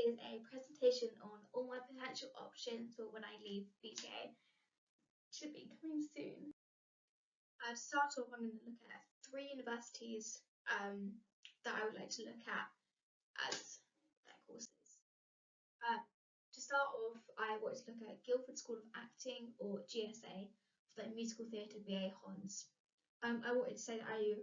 is a presentation on all my potential options for when I leave BTA. Should be coming soon. To start off, I'm going to look at 3 universities that I would like to look at as their courses. To start off, I want to look at Guildford School of Acting, or GSA, for their musical theatre BA Hons. I wanted to say that I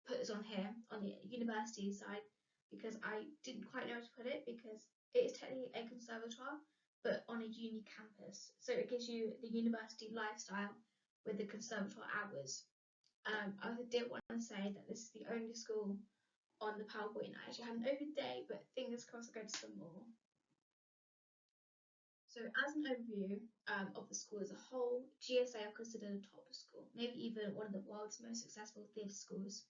put this on here on the university side because I didn't quite know how to put it, because it is technically a conservatoire but on a uni campus, so it gives you the university lifestyle with the conservatoire hours. I also did want to say that this is the only school on the PowerPoint I actually had an open day, but fingers crossed I'll go to some more. So as an overview of the school as a whole, GSA are considered a top school, maybe even one of the world's most successful theatre schools,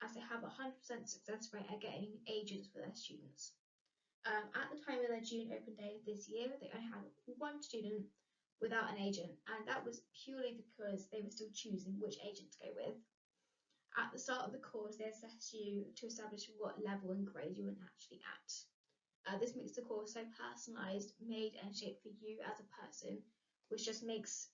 as they have a 100% success rate at getting agents for their students. At the time of their June open day this year, they only had 1 student without an agent, and that was purely because they were still choosing which agent to go with. At the start of the course, they assess you to establish what level and grade you are naturally at. This makes the course so personalised, made and shaped for you as a person, which just makes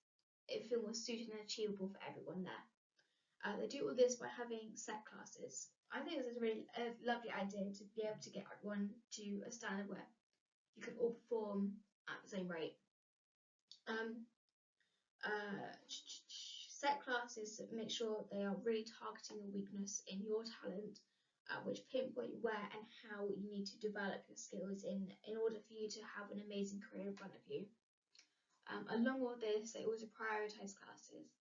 it feel more suited and achievable for everyone there. They do all this by having set classes. I think this is a really lovely idea, to be able to get everyone to a standard where you can all perform at the same rate. Set classes make sure they are really targeting a weakness in your talent, which pinpoint where and how you need to develop your skills in order for you to have an amazing career in front of you. Along with this, they also prioritise classes.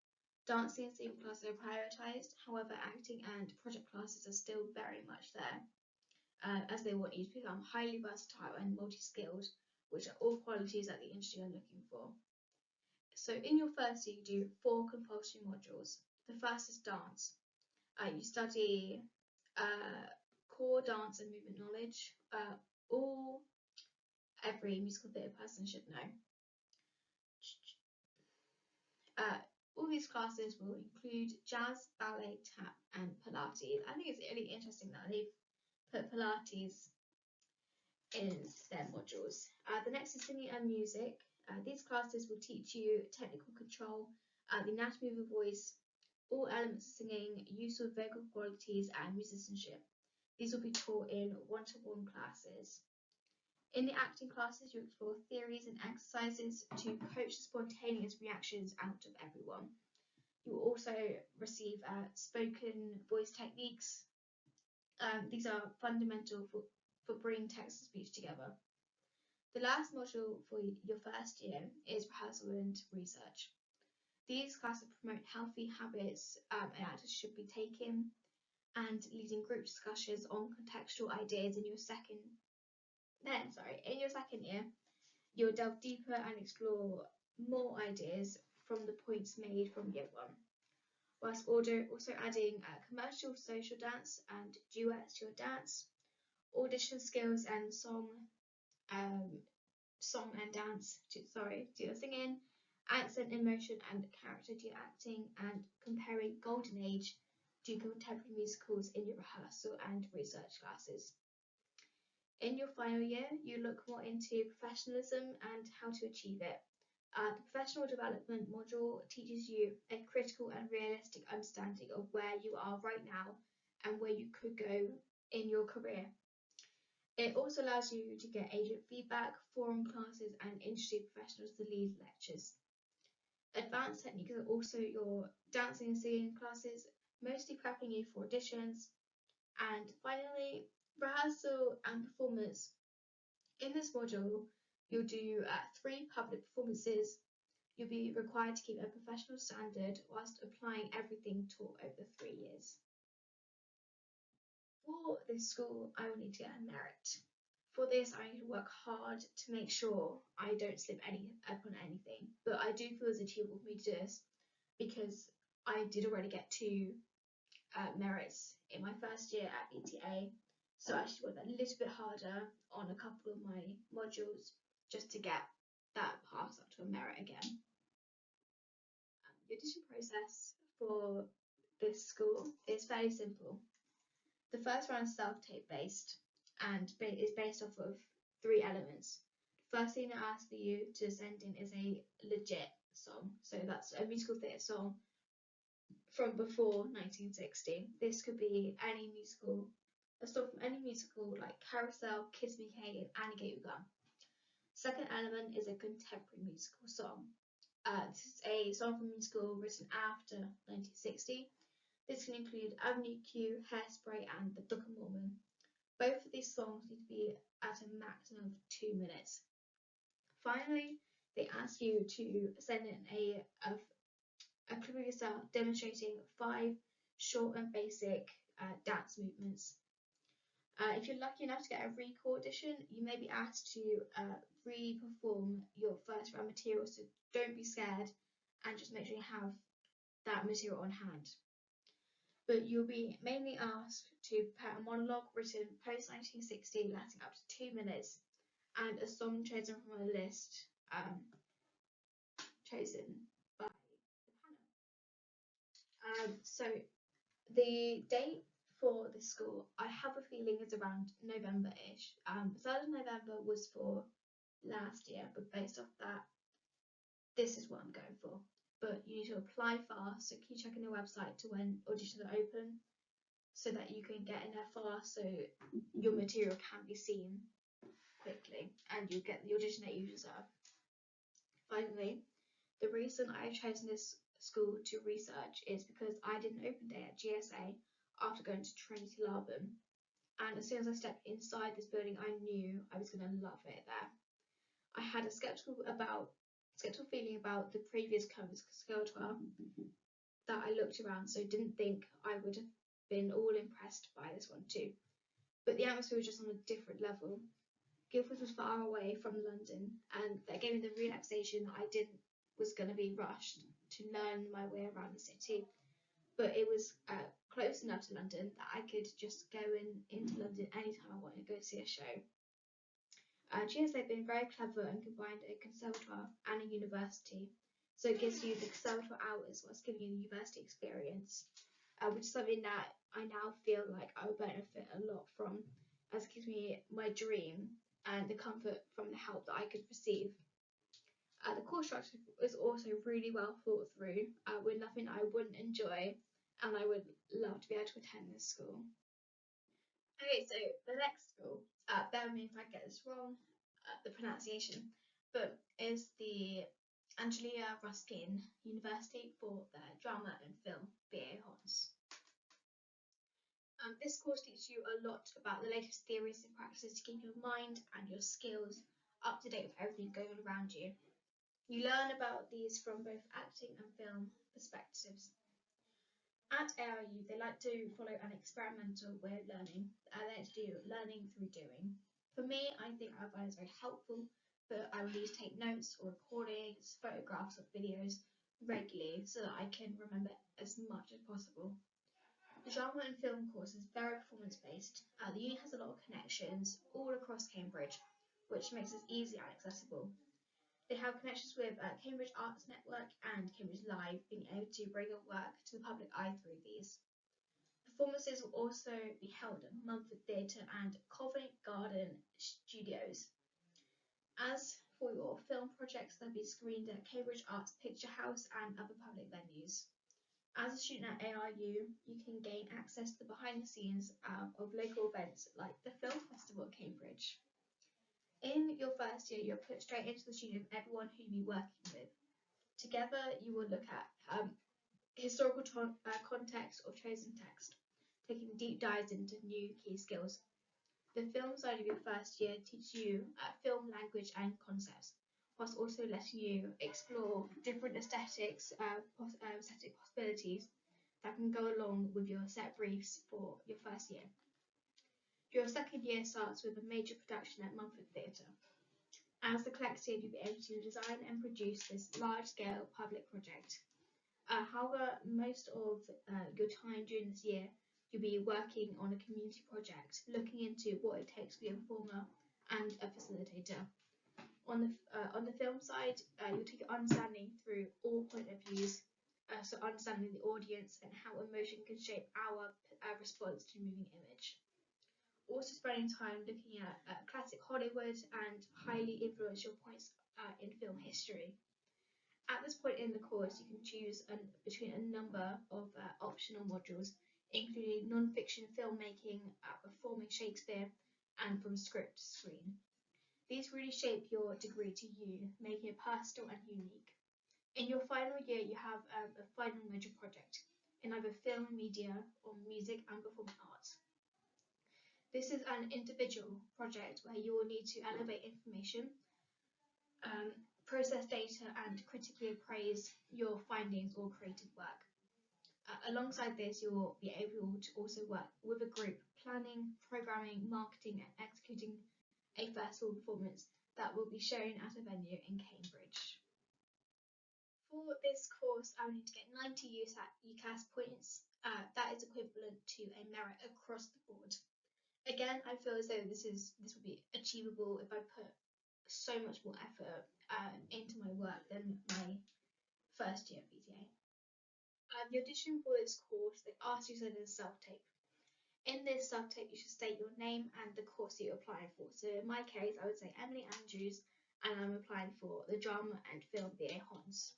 Dancing and singing classes are prioritised, however acting and project classes are still very much there, as they want you to become highly versatile and multi-skilled, which are all qualities that the industry are looking for. So in your first year, you do 4 compulsory modules. The first is dance. You study core dance and movement knowledge, all every musical theatre person should know. All these classes will include jazz, ballet, tap and Pilates. I think it's really interesting that they've put Pilates in their modules. The next is singing and music. These classes will teach you technical control, the anatomy of your voice, all elements of singing, use of vocal qualities and musicianship. These will be taught in one-to-one classes. In the acting classes, you explore theories and exercises to coach the spontaneous reactions out of everyone. You will also receive spoken voice techniques. These are fundamental for bringing text and speech together. The last module for your first year is rehearsal and research. These classes promote healthy habits and actors should be taking, and leading group discussions on contextual ideas in your second year. You'll delve deeper and explore more ideas from the points made from year 1, whilst also adding commercial social dance and duets to your dance, audition skills and song and dance to your singing, accent, emotion and character to your acting, and comparing golden age to contemporary musicals in your rehearsal and research classes. In your final year, you look more into professionalism and how to achieve it. The professional development module teaches you a critical and realistic understanding of where you are right now and where you could go in your career. It also allows you to get agent feedback, forum classes and industry professionals to lead lectures. Advanced techniques are also your dancing and singing classes, mostly prepping you for auditions. And finally, rehearsal and performance. In this module, you'll do 3 public performances. You'll be required to keep a professional standard whilst applying everything taught over the 3 years. For this school, I will need to get a merit. For this, I need to work hard to make sure I don't slip up on anything. But I do feel it's achievable for me to do this because I did already get 2 merits in my first year at BTA. So I should work a little bit harder on a couple of my modules just to get that pass up to a merit again. The audition process for this school is fairly simple. The first round is self-tape based and is based off of 3 elements. First thing they're asking you to send in is a legit song. So that's a musical theatre song from before 1960. This could be any musical, a song from any musical like Carousel, Kiss Me Kate, and Annie Get Your Gun. Second element is a contemporary musical song. This is a song from a musical written after 1960. This can include Avenue Q, Hairspray, and The Book of Mormon. Both of these songs need to be at a maximum of 2 minutes. Finally, they ask you to send in a clip of yourself demonstrating 5 short and basic dance movements. If you're lucky enough to get a recall audition, you may be asked to re-perform your first round material, so don't be scared and just make sure you have that material on hand. But you'll be mainly asked to prepare a monologue written post 1960 lasting up to 2 minutes and a song chosen from a list chosen by the panel. So the date for this school, I have a feeling is around November-ish. 3rd of November was for last year, but based off that, this is what I'm going for. But you need to apply fast, so keep checking the website to when auditions are open, so that you can get in there fast, so your material can be seen quickly, and you get the audition that you deserve. Finally, the reason I've chosen this school to research is because I did an open day at GSA after going to Trinity Laban, and as soon as I stepped inside this building, I knew I was going to love it there. I had a skeptical feeling about the previous conservatoire that I looked around, so didn't think I would have been all impressed by this one too. But the atmosphere was just on a different level. Guildford was far away from London, and that gave me the relaxation that I was going to be rushed to learn my way around the city. But it was close enough to London that I could just go into London anytime I wanted to go see a show. GSA have been very clever and combined a conservatoire and a university. So it gives you the conservatoire hours whilst giving you the university experience, which is something that I now feel like I would benefit a lot from, as it gives me my dream and the comfort from the help that I could receive. The course structure is also really well thought through, with nothing I wouldn't enjoy, and I would love to be able to attend this school. Okay, so the next school, bear with me if I get this wrong, the pronunciation, but is the Angelia Ruskin University for their Drama and Film BA Hons. This course teaches you a lot about the latest theories and practices to keep your mind and your skills up to date with everything going on around you. You learn about these from both acting and film perspectives. At ARU, they like to follow an experimental way of learning. They like to do learning through doing. For me, I think I find this very helpful, but I will need to take notes or recordings, photographs or videos regularly so that I can remember as much as possible. The drama and film course is very performance-based. The uni has a lot of connections all across Cambridge, which makes it easy and accessible. They have connections with Cambridge Arts Network and Cambridge Live, being able to bring your work to the public eye through these. Performances will also be held at Mumford Theatre and Covent Garden Studios. As for your film projects, they'll be screened at Cambridge Arts Picture House and other public venues. As a student at ARU, you can gain access to the behind the scenes of local events like the Film Festival at Cambridge. In your first year, you're put straight into the studio with everyone who you'll be working with. Together, you will look at historical context of chosen text, taking deep dives into new key skills. The film side of your first year teaches you film language and concepts, whilst also letting you explore different aesthetic possibilities that can go along with your set briefs for your first year. Your second year starts with a major production at Mumford Theatre. As the collective, you'll be able to design and produce this large-scale public project. However, most of your time during this year, you'll be working on a community project, looking into what it takes to be a performer and a facilitator. On the film side, you'll take your understanding through all point of views, so understanding the audience and how emotion can shape our response to moving image. also spending time looking at classic Hollywood and highly influential points in film history. At this point in the course, you can choose between a number of optional modules, including non-fiction filmmaking, performing Shakespeare, and from script to screen. These really shape your degree to you, making it personal and unique. In your final year, you have a final major project in either film and media or music and performing arts. This is an individual project where you will need to elevate information, process data, and critically appraise your findings or creative work. Alongside this, you will be able to also work with a group, planning, programming, marketing, and executing a festival performance that will be shown at a venue in Cambridge. For this course, I will need to get 90 UCAS points. That is equivalent to a merit across the board. Again, I feel as though this will be achievable if I put so much more effort into my work than my first year BTA. The audition for this course, they ask you to send in a self-tape. In this self-tape, you should state your name and the course that you're applying for. So in my case, I would say Emily Andrews, and I'm applying for the Drama and Film BA Hons.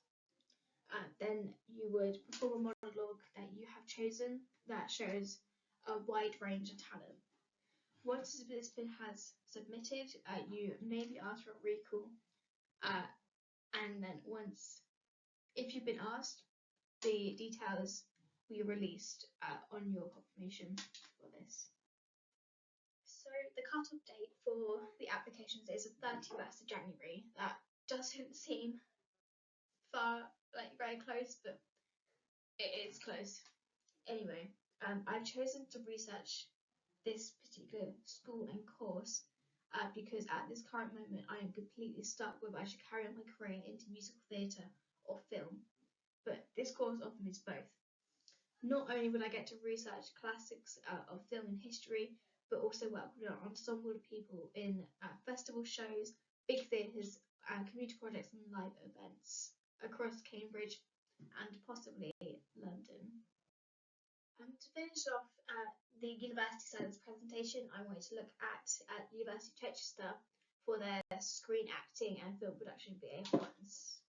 Then you would perform a monologue that you have chosen that shows a wide range of talent. Once the participant has submitted, you may be asked for a recall, and then if you've been asked, the details will be released on your confirmation for this. So the cut-off date for the applications is the 31st of January. That doesn't seem very close, but it is close. Anyway, I've chosen to research this particular school and course because at this current moment I am completely stuck whether I should carry on my career into musical theatre or film, but this course offers me both. Not only will I get to research classics of film and history, but also work with an ensemble of people in festival shows, big theatres, community projects and live events across Cambridge and possibly London. To finish off the university side of this presentation, I wanted to look at University of Chichester for their screen acting and film production BA Hons.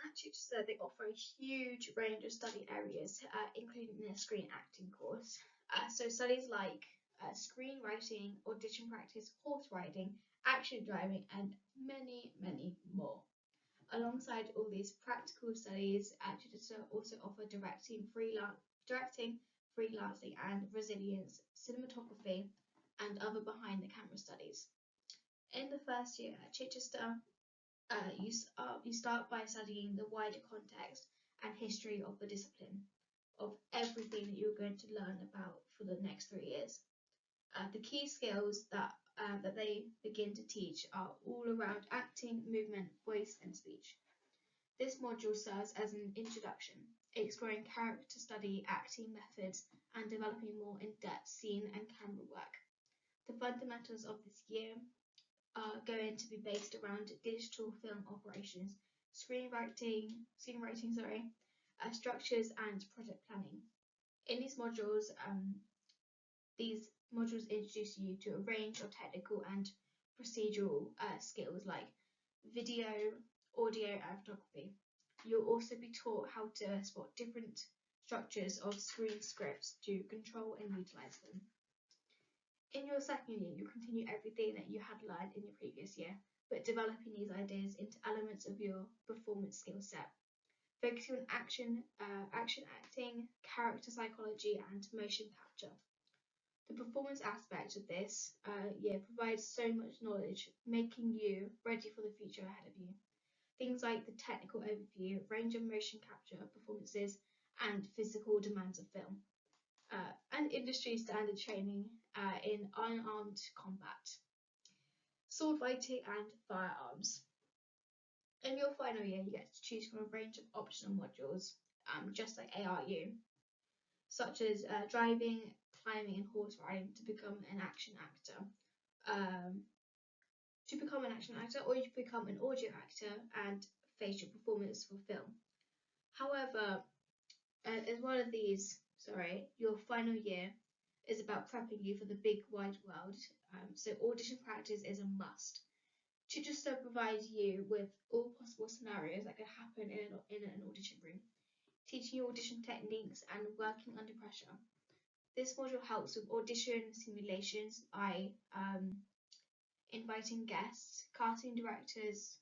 At Chichester, they offer a huge range of study areas, including their screen acting course. So studies like screenwriting, audition practice, horse riding, action driving, and many, many more. Alongside all these practical studies, Chichester also offer directing, freelancing, and resilience, cinematography, and other behind-the-camera studies. In the first year at Chichester, you start by studying the wider context and history of the discipline, of everything that you're going to learn about for the next 3 years. The key skills that they begin to teach are all around acting, movement, voice, and speech. This module serves as an introduction, exploring character study, acting methods, and developing more in-depth scene and camera work. The fundamentals of this year are going to be based around digital film operations, screenwriting, structures, and project planning. In these modules introduce you to a range of technical and procedural skills like video, audio, and photography. You'll also be taught how to spot different structures of screen scripts to control and utilize them. In your second year, you'll continue everything that you had learned in your previous year, but developing these ideas into elements of your performance skill set, focusing on action acting, character psychology, and motion capture. The performance aspect of this year provides so much knowledge, making you ready for the future ahead of you. Things like the technical overview, range of motion capture performances, and physical demands of film, and industry standard training in unarmed combat, sword fighting, and firearms. In your final year, you get to choose from a range of optional modules, just like ARU, such as driving, climbing, and horse riding to become an action actor. Or you can become an audio actor and facial performance for film. However, as one of these, your final year is about prepping you for the big wide world. So audition practice is a must to just provide you with all possible scenarios that could happen in an audition room, teaching you audition techniques and working under pressure. This module helps with audition simulations by inviting guests, casting directors,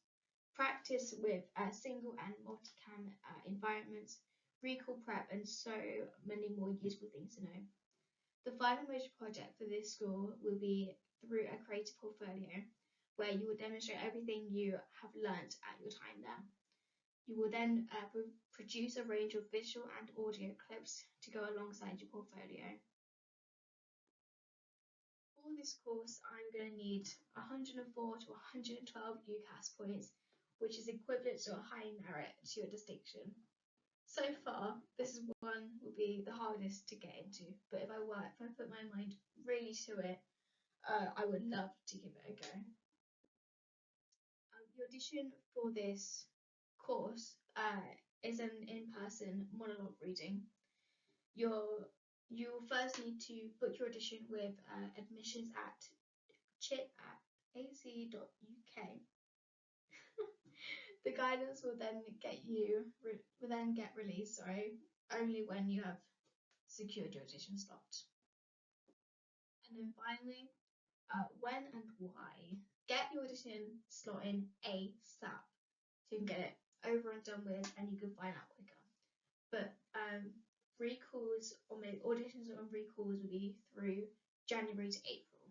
practice with single and multicam environments, recall prep, and so many more useful things to know. The final major project for this school will be through a creative portfolio, where you will demonstrate everything you have learnt at your time there. You will then produce a range of visual and audio clips to go alongside your portfolio. For this course, I'm going to need 104 to 112 UCAS points, which is equivalent to a high merit to your distinction. So far, this one will be the hardest to get into, but if I put my mind really to it, I would love to give it a go. The audition for this course is an in-person monologue reading. You will first need to book your audition with admissions at chip@ac.uk. The guidance will then get released, only when you have secured your audition slot. And then finally, when and why. Get your audition slot in ASAP so you can get it over and done with and you can find out quicker. But recalls or maybe auditions and recalls will be through January to April.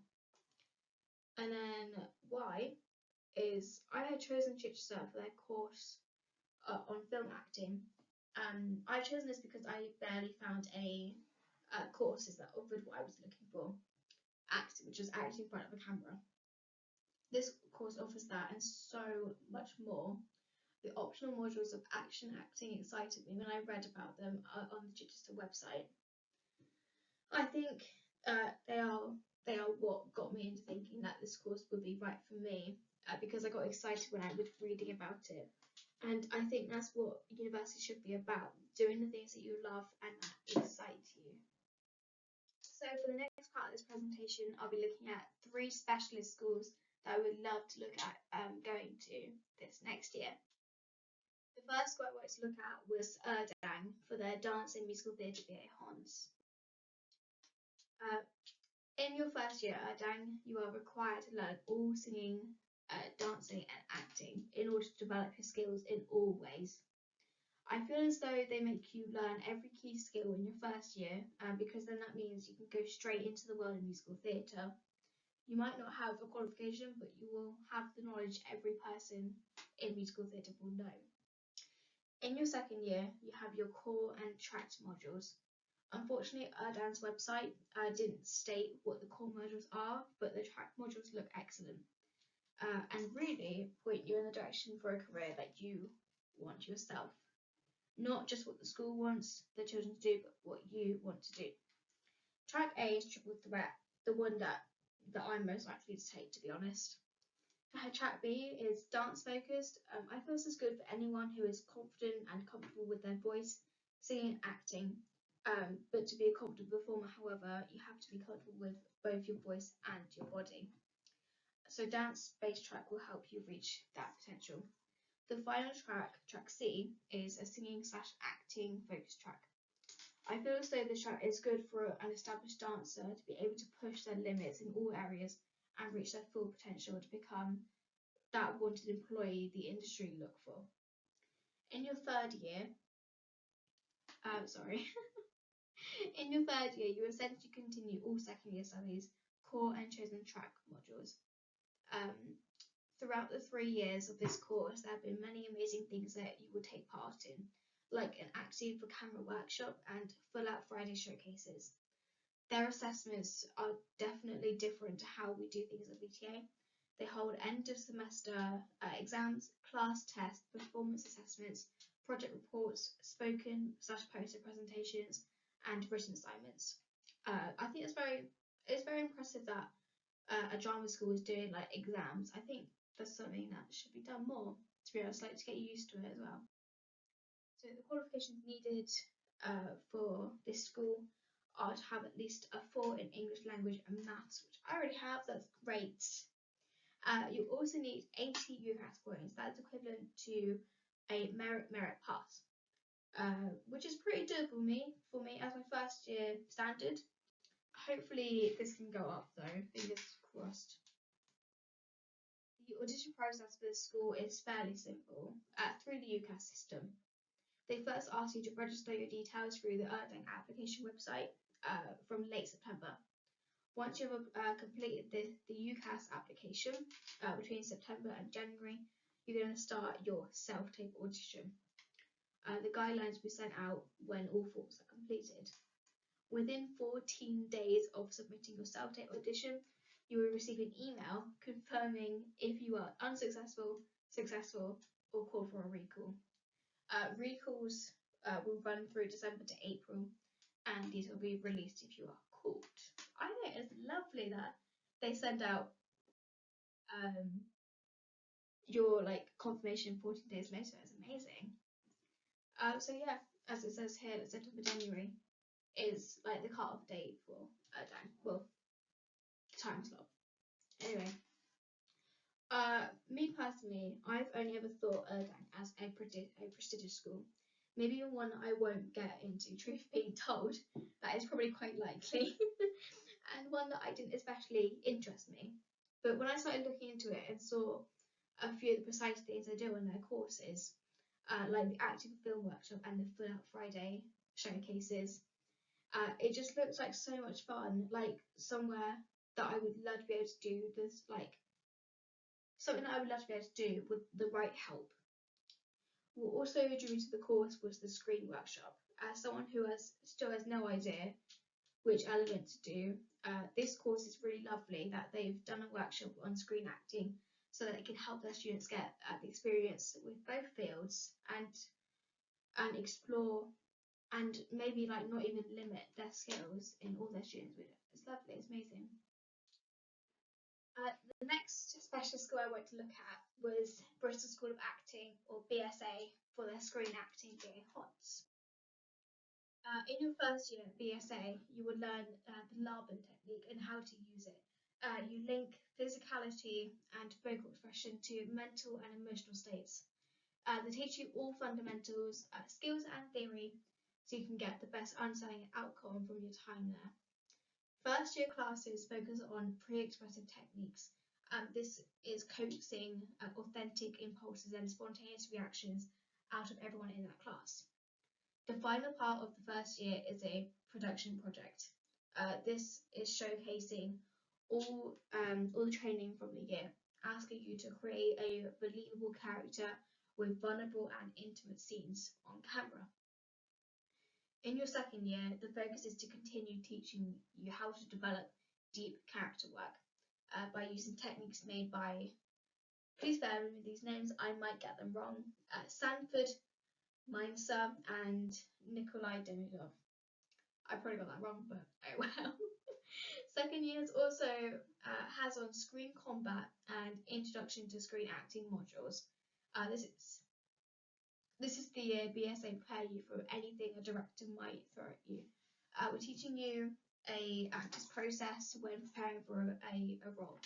And then why is I had chosen Chichester for their course on film acting. I've chosen this because I barely found any courses that offered what I was looking for, which was acting in front of a camera. This course offers that and so much more. The optional modules of action acting excited me when I read about them on the Chichester website. I think they are what got me into thinking that this course would be right for me, because I got excited when I was reading about it. And I think that's what university should be about, doing the things that you love and that excite you. So for the next part of this presentation, I'll be looking at 3 specialist schools that I would love to look at going to this next year. The first school I wanted to look at was Erdang for their dance and musical theatre BA Hons. In your first year at Erdang, you are required to learn all singing, dancing and acting in order to develop your skills in all ways. I feel as though they make you learn every key skill in your first year, because then that means you can go straight into the world of musical theatre. You might not have a qualification, but you will have the knowledge every person in musical theatre will know. In your second year, you have your core and tract modules. Unfortunately, Erdang's website didn't state what the core modules are, but the tract modules look excellent and really point you in the direction for a career that you want yourself. Not just what the school wants the children to do, but what you want to do. Track A is triple threat, the one that I'm most likely to take, to be honest. Track B is dance focused. I feel this is good for anyone who is confident and comfortable with their voice, singing and acting. But to be a competent performer, however, you have to be comfortable with both your voice and your body. So dance-based track will help you reach that potential. The final track, track C, is a singing/acting focused track. I feel as though this track is good for an established dancer to be able to push their limits in all areas and reach their full potential to become that wanted employee the industry look for. In your third year, in your third year, you essentially continue all second year studies, core and chosen track modules. Throughout the 3 years of this course, there have been many amazing things that you will take part in, like an acting for camera workshop and full out Friday showcases. Their assessments are definitely different to how we do things at VTA. They hold end of semester exams, class tests, performance assessments, project reports, spoken/poster presentations, and written assignments. I think it's very impressive that a drama school is doing like exams. I think that's something that should be done more, to be honest, like to get used to it as well. So the qualifications needed for this school are to have at least a 4 in English language and maths, which I already have. That's great. You also need 80 UCAS points. That's equivalent to a merit pass, which is pretty doable for me as my first year standard. Hopefully this can go up though, fingers crossed. The audition process for the school is fairly simple through the UCAS system. They first ask you to register your details through the Erdang application website from late September. Once you've completed the UCAS application between September and January, you're going to start your self-tape audition. The guidelines will be sent out when all forms are completed. Within 14 days of submitting your self-tape audition, you will receive an email confirming if you are unsuccessful, successful, or called for a recall. Recalls will run through December to April, and these will be released if you are called. I think it's lovely that they send out your confirmation 14 days later. It's amazing. So yeah, as it says here, September January is like the cut-off date for time slot. Anyway, me personally, I've only ever thought Erdang as a prestigious school. Maybe one I won't get into, truth being told. That is probably quite likely. And one that I didn't especially interest me. But when I started looking into it and saw a few of the precise things they do in their courses, like the acting film workshop and the Full Out Friday showcases, it just looks like so much fun, like somewhere that I would love to be able to do this, something that I would love to be able to do with the right help. What also drew me to the course was the screen workshop. As someone who still has no idea which element to do, this course is really lovely that they've done a workshop on screen acting so that it can help their students get the experience with both fields and explore and maybe not even limit their skills in all their students with it. It's lovely, it's amazing. The next special school I went to look at was Bristol School of Acting, or BSA, for their screen acting year HOTS. In your first year at BSA, you would learn the Laban technique and how to use it. You link physicality and vocal expression to mental and emotional states. They teach you all fundamentals, skills and theory, so you can get the best understanding and outcome from your time there. First year classes focus on pre-expressive techniques. This is coaxing authentic impulses and spontaneous reactions out of everyone in that class. The final part of the first year is a production project. This is showcasing all the training from the year, asking you to create a believable character with vulnerable and intimate scenes on camera. In your second year, the focus is to continue teaching you how to develop deep character work by using techniques made by, please bear with me these names, I might get them wrong, Sanford, Meinzer and Nikolai Demidov. I probably got that wrong, but oh well. Second year also has on screen combat and introduction to screen acting modules. This is the year BSA prepare you for anything a director might throw at you. We're teaching you a actor's process when preparing for a role.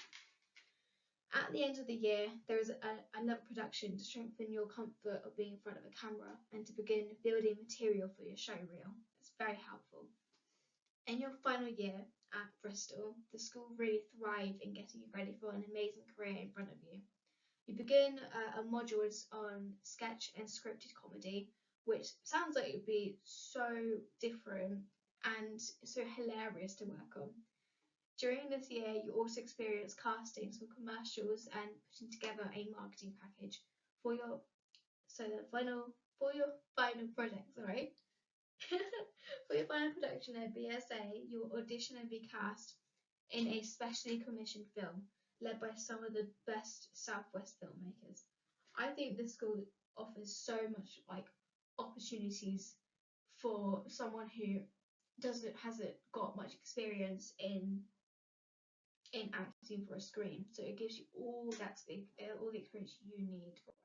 At the end of the year, there is another production to strengthen your comfort of being in front of a camera and to begin building material for your show reel. It's very helpful. In your final year at Bristol, the school really thrive in getting you ready for an amazing career in front of you. You begin a module on sketch and scripted comedy, which sounds like it would be so different and so hilarious to work on. During this year, you also experience castings for commercials and putting together a marketing package for your final project. Sorry, for your final production at BSA, you will audition and be cast in a specially commissioned film led by some of the best Southwest filmmakers. I think this school offers so much opportunities for someone who hasn't got much experience in acting for a screen, so it gives you all the experience you need for it.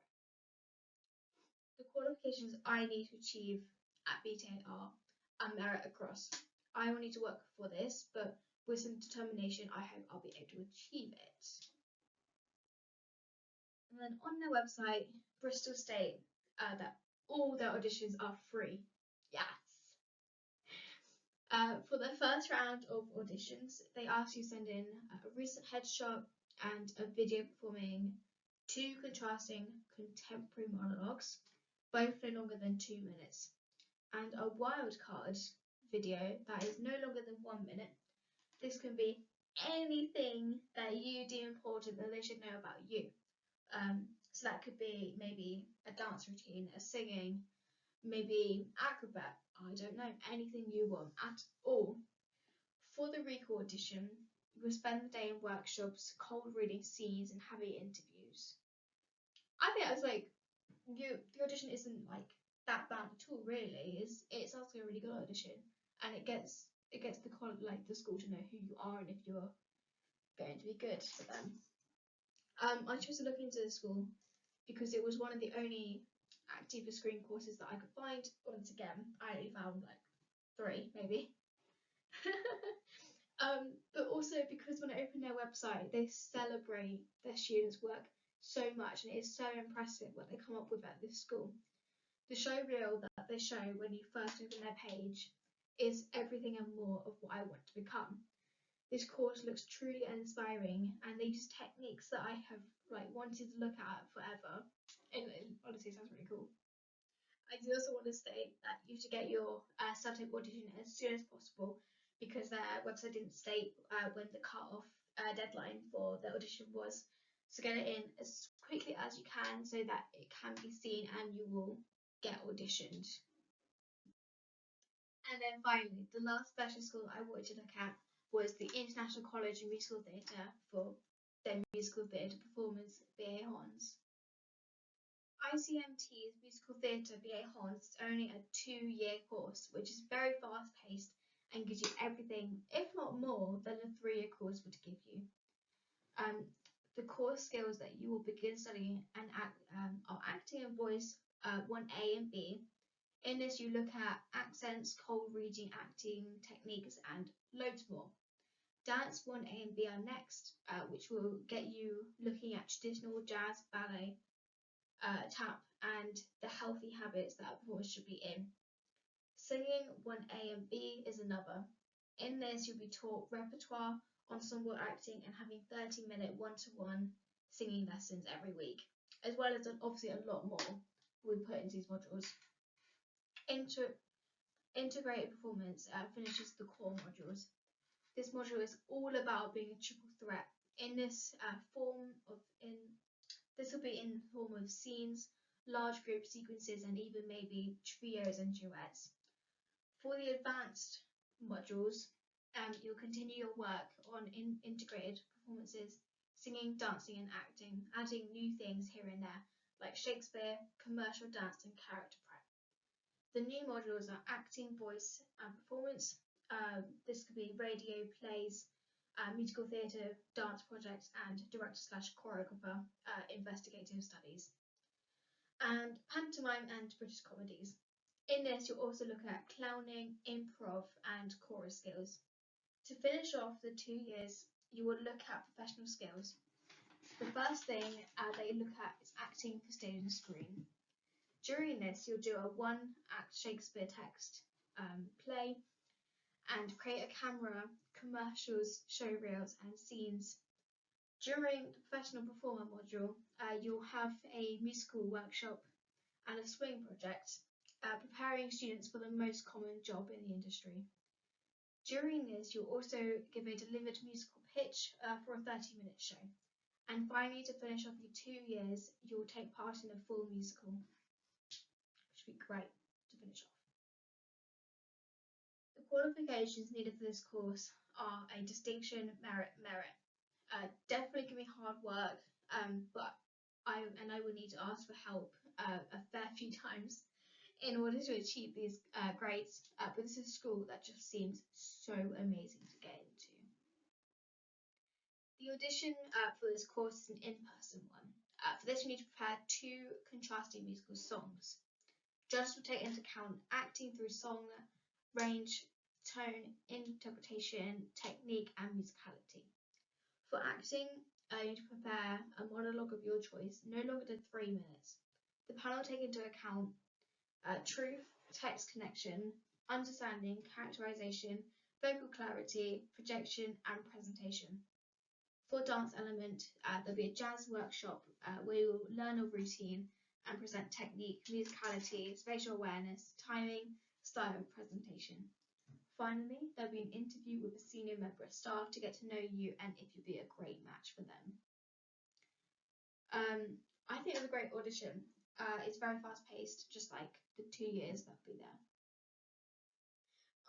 The qualifications I need to achieve at BTA are a merit across. I will need to work for this, but with some determination, I hope I'll be able to achieve it. And then on their website, Bristol state that all their auditions are free. Yes. For the first round of auditions, they ask you to send in a recent headshot and a video performing 2 contrasting contemporary monologues, both no longer than 2 minutes, and a wildcard video that is no longer than 1 minute. This can be anything that you deem important that they should know about you. So that could be maybe a dance routine, a singing, maybe acrobat, I don't know, anything you want at all. For the recall audition, you will spend the day in workshops, cold reading scenes and heavy interviews. I think it's like the audition isn't like that bad at all, really. It's also a really good audition, and it gets the school to know who you are and if you're going to be good for them. I chose to look into the school because it was one of the only active screen courses that I could find. Once again, I only found like 3 maybe. But also because when I opened their website, they celebrate their students' work so much, and it is so impressive what they come up with at this school. The show reel that they show when you first open their page is everything and more of what I want to become. This course looks truly inspiring, and they use techniques that I have wanted to look at forever. And honestly, it sounds really cool. I do also want to state that you should get your subtype audition as soon as possible, because their website didn't state when the cut-off deadline for the audition was. So get it in as quickly as you can so that it can be seen and you will get auditioned. And then finally, the last special school I wanted to look at was the International College of Musical Theatre for their musical theatre performance, BA Hons. ICMT's Musical Theatre BA Hons is only a 2-year course, which is very fast paced and gives you everything, if not more, than a 3-year course would give you. The core skills that you will begin studying are acting and voice 1A and B. In this, you look at accents, cold reading, acting techniques, and loads more. Dance 1A and B are next, which will get you looking at traditional jazz, ballet, tap, and the healthy habits that a performer should be in. Singing 1A and B is another. In this, you'll be taught repertoire, ensemble acting, and having 30-minute one-to-one singing lessons every week, as well as obviously a lot more we put into these modules. Integrated performance finishes the core modules. This module is all about being a triple threat. In this this will be in the form of scenes, large group sequences, and even maybe trios and duets. For the advanced modules, you'll continue your work on integrated performances, singing, dancing, and acting, adding new things here and there, like Shakespeare, commercial dance, and character prep. The new modules are acting, voice, and performance. This could be radio, plays, musical theatre, dance projects, and director/choreographer investigative studies. And pantomime and British comedies. In this, you'll also look at clowning, improv, and chorus skills. To finish off the 2 years, you will look at professional skills. The first thing they look at is acting for stage and screen. During this, you'll do a 1-act Shakespeare text play and create a camera, commercials, show reels, and scenes. During the professional performer module, you'll have a musical workshop and a swing project, preparing students for the most common job in the industry. During this, you'll also give a delivered musical pitch for a 30-minute show. And finally, to finish off your 2 years, you'll take part in a full musical, which would be great to finish off. The qualifications needed for this course are a distinction, merit. Definitely going to be hard work, but I will need to ask for help a fair few times in order to achieve these grades. But this is a school that just seems so amazing to get into. The audition for this course is an in-person one. For this, you need to prepare 2 contrasting musical songs. Judges will take into account acting through song, range, tone, interpretation, technique, and musicality. For acting, you need to prepare a monologue of your choice, no longer than 3 minutes. The panel take into account truth, text connection, understanding, characterization, vocal clarity, projection, and presentation. For dance element, there'll be a jazz workshop where you'll learn a routine and present technique, musicality, spatial awareness, timing, style, and presentation. Finally, there'll be an interview with a senior member of staff to get to know you and if you'll be a great match for them. I think it was a great audition. It's very fast paced, just like the 2 years that'll be there.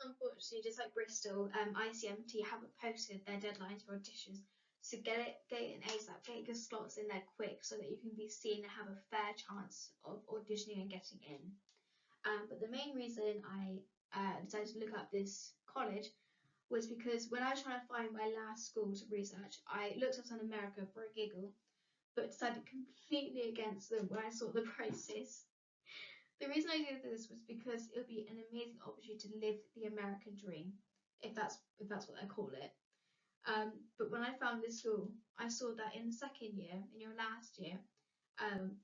Unfortunately, just like Bristol, ICMT haven't posted their deadlines for auditions, so get it in ASAP, get your slots in there quick so that you can be seen and have a fair chance of auditioning and getting in. But the main reason I decided to look up this college was because when I was trying to find my last school to research, I looked up Sun America for a giggle, but decided completely against them when I saw the prices. The reason I did this was because it would be an amazing opportunity to live the American dream, if that's what they call it. But when I found this school, I saw that in the second year, in your last year,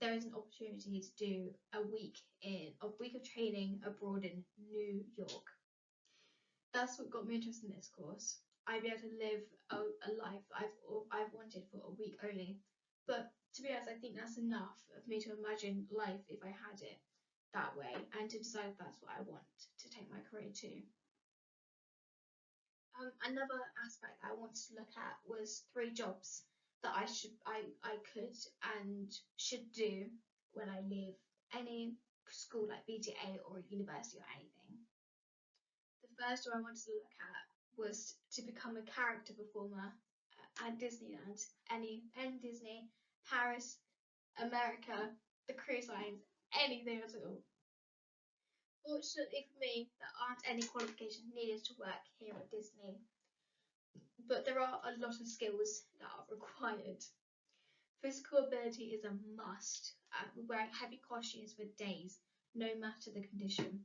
there is an opportunity to do a week of training abroad in New York. That's what got me interested in this course. I'd be able to live a life I've wanted for a week only. But to be honest, I think that's enough of me to imagine life if I had it that way and to decide if that's what I want to take my career to. Another aspect I wanted to look at was 3 jobs that I could and should do when I leave any school like BTA or university or anything. The first job I wanted to look at was to become a character performer at Disneyland, any Disney, Paris, America, the cruise lines, anything at all. Fortunately for me, there aren't any qualifications needed to work here at Disney, but there are a lot of skills that are required. Physical ability is a must, wearing heavy costumes for days, no matter the condition.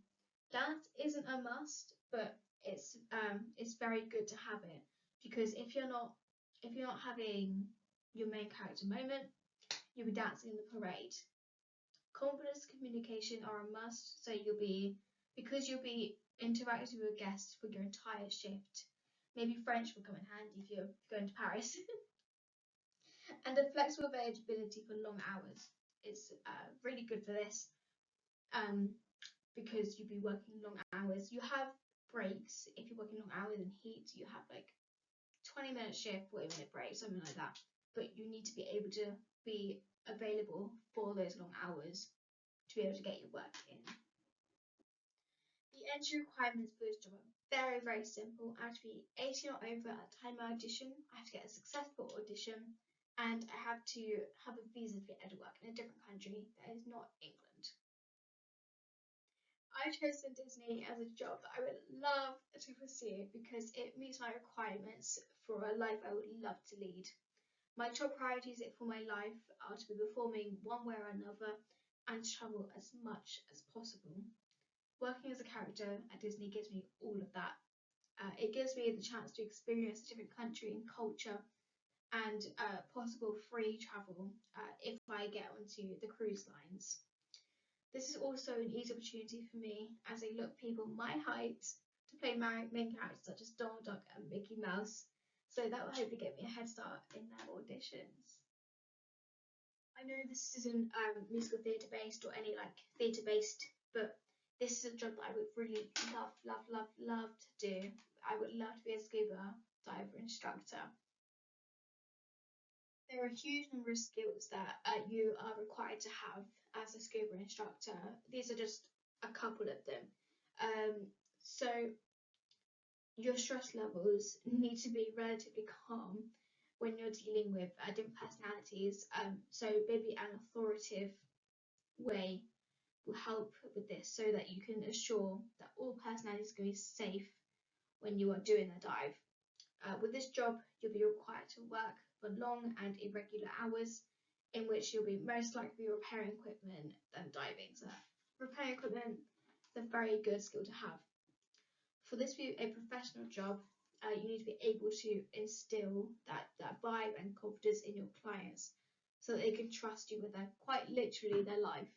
Dance isn't a must, but it's very good to have it, because if you're not having your main character moment, you'll be dancing in the parade. Confidence, communication are a must, so you'll be interacting with guests for your entire shift. Maybe French will come in handy if you're going to Paris. And a flexible availability for long hours is really good for this, because you'll be working long hours. You have breaks if you're working long hours in heat. You have like 20-minute shift, 40-minute break, something like that. But you need to be able to be available for those long hours to be able to get your work in. The entry requirements for this job are very, very simple. I have to be 18 or over at the time of audition. I have to get a successful audition, and I have to have a visa to be able to work in a different country that is not England. I've chosen Disney as a job that I would love to pursue because it meets my requirements for a life I would love to lead. My top priorities for my life are to be performing one way or another and to travel as much as possible. Working as a character at Disney gives me all of that. It gives me the chance to experience a different country and culture, and possible free travel if I get onto the cruise lines. This is also an easy opportunity for me as they look people my height to play main characters such as Donald Duck and Mickey Mouse, so that will hopefully get me a head start in their auditions. I know this isn't musical theatre based or any like theatre based, but this is a job that I would really love to do. I would love to be a scuba diver instructor. There are a huge number of skills that you are required to have as a scuba instructor. These are just a couple of them. So your stress levels need to be relatively calm when you're dealing with different personalities. So maybe an authoritative way will help with this, so that you can assure that all personalities are going to be safe when you are doing a dive. With this job, you'll be required to work for long and irregular hours, in which you'll be most likely repairing equipment than diving. So repairing equipment is a very good skill to have. For this to be a professional job, you need to be able to instill that vibe and confidence in your clients so that they can trust you with quite literally their life.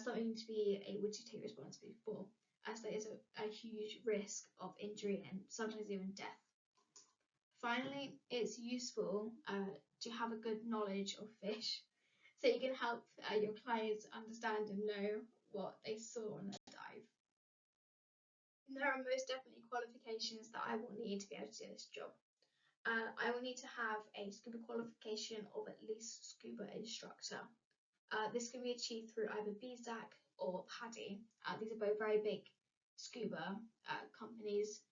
Something to be able to take responsibility for, as there is a huge risk of injury and sometimes even death. Finally, it's useful to have a good knowledge of fish so you can help your clients understand and know what they saw on their dive. There are most definitely qualifications that I will need to be able to do this job. I will need to have a scuba qualification of at least scuba instructor. This can be achieved through either BSAC or PADI. These are both very big scuba companies.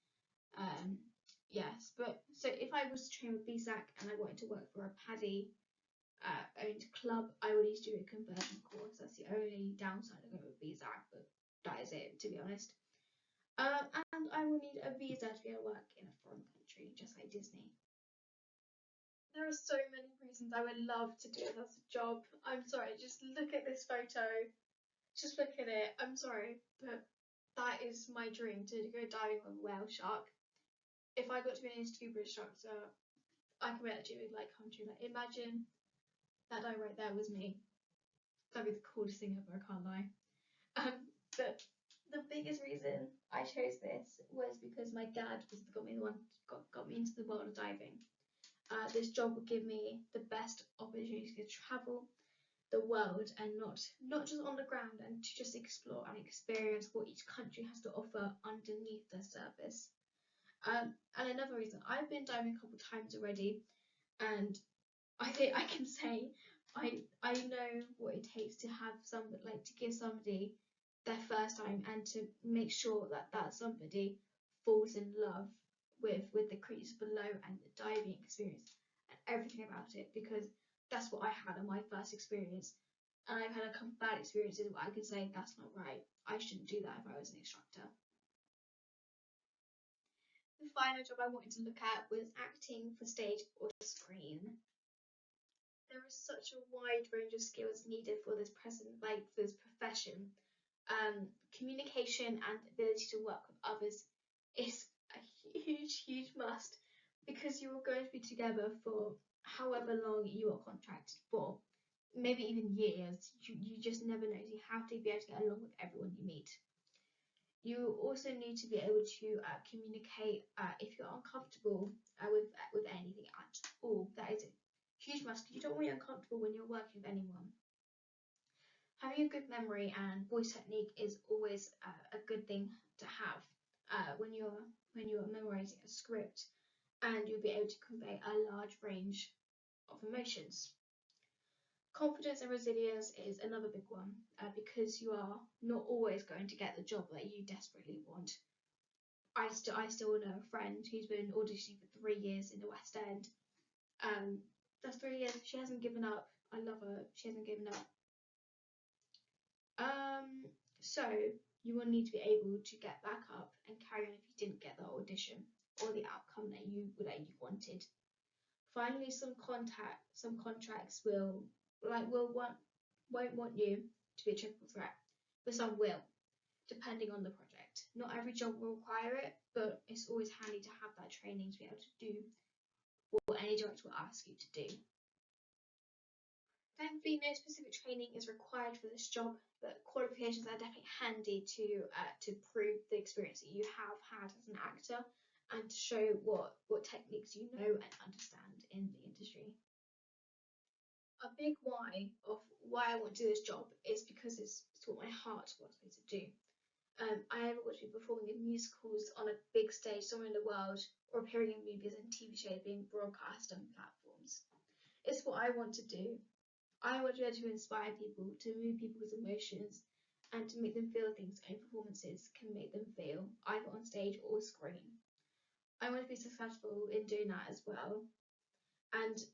Yes, but so if I was to train with BSAC and I wanted to work for a PADI owned club, I would need to do a conversion course. That's the only downside of going with BSAC, but that is it, to be honest. And I will need a visa to be able to work in a foreign country, just like Disney. There are so many reasons I would love to do it as a job. I'm sorry, just look at this photo. Just look at it. I'm sorry, but that is my dream, to go diving with a whale shark. If I got to be an scuba instructor, I can bet you would come true. Like, imagine that dive right there was me. That'd be the coolest thing ever, I can't lie. But the biggest reason I chose this was because my dad got me into the world of diving. This job would give me the best opportunity to travel the world and not just on the ground, and to just explore and experience what each country has to offer underneath the surface. And another reason, I've been diving a couple times already, and I think I can say I know what it takes to have somebody, to give somebody their first time and to make sure that somebody falls in love with the creatures below and the diving experience and everything about it, because that's what I had on my first experience. And I've had a couple bad experiences where I can say that's not right. I shouldn't do that if I was an instructor. The final job I wanted to look at was acting for stage or screen. There is such a wide range of skills needed for this profession. Communication and ability to work with others is a huge must, because you are going to be together for however long you are contracted for, maybe even years. You just never know. You have to be able to get along with everyone you meet. You also need to be able to communicate if you're uncomfortable with anything at all. That is a huge must, because you don't want to be uncomfortable when you're working with anyone. Having a good memory and voice technique is always a good thing to have when you're memorizing a script, and you'll be able to convey a large range of emotions. Confidence and resilience is another big one, because you are not always going to get the job that you desperately want. I still know a friend who's been auditioning for 3 years in the West End. That's 3 years. She hasn't given up. I love her. She hasn't given up. So you will need to be able to get back up and carry on if you didn't get the audition or the outcome that you wanted. Finally, some contracts won't want you to be a triple threat, but some will, depending on the project. Not every job will require it, but it's always handy to have that training to be able to do what any director will ask you to do. Thankfully, no specific training is required for this job, but qualifications are definitely handy to prove the experience that you have had as an actor, and to show what techniques you know and understand in the industry. A big why of why I want to do this job is because it's what my heart wants me to do. I want to be performing in musicals on a big stage somewhere in the world, or appearing in movies and TV shows being broadcast on platforms. It's what I want to do. I want to be able to inspire people, to move people's emotions, and to make them feel things any performances can make them feel, either on stage or screen. I want to be successful in doing that as well, and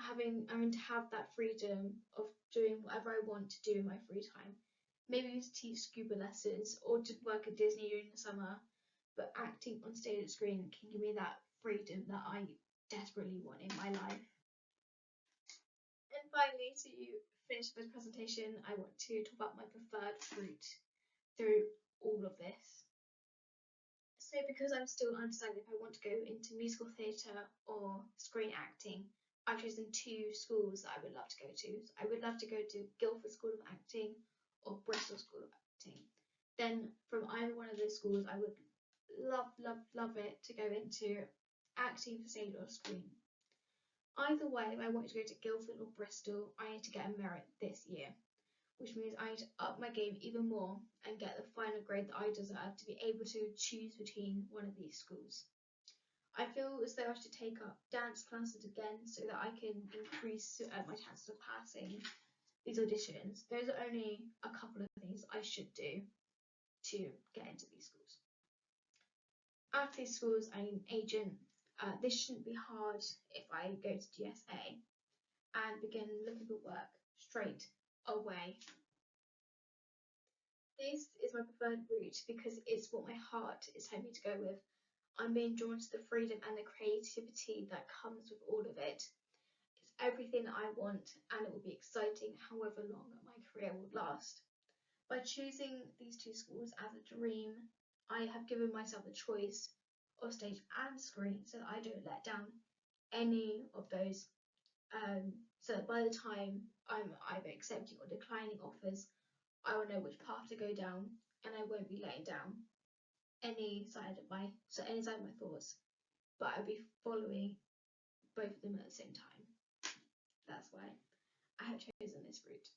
having to have that freedom of doing whatever I want to do in my free time. Maybe to teach scuba lessons or to work at Disney during the summer, but acting on stage and screen can give me that freedom that I desperately want in my life. And finally, to finish this presentation, I want to talk about my preferred route through all of this. So because I'm still undecided if I want to go into musical theatre or screen acting, I've chosen 2 schools that I would love to go to. So I would love to go to Guildford School of Acting or Bristol School of Acting. Then from either one of those schools, I would love it to go into acting for stage or screen. Either way, if I want to go to Guildford or Bristol, I need to get a merit this year, which means I need to up my game even more and get the final grade that I deserve to be able to choose between one of these schools. I feel as though I should take up dance classes again so that I can increase my chances of passing these auditions. Those are only a couple of things I should do to get into these schools. After these schools, I need an agent. This shouldn't be hard if I go to GSA and begin looking for work straight away. This is my preferred route because it's what my heart is telling me to go with. I'm being drawn to the freedom and the creativity that comes with all of it. It's everything that I want, and it will be exciting however long my career will last. By choosing these 2 schools as a dream, I have given myself the choice of stage and screen so that I don't let down any of those. So that by the time I'm either accepting or declining offers, I will know which path to go down, and I won't be letting down any side of my thoughts, but I'll be following both of them at the same time. That's why I have chosen this route.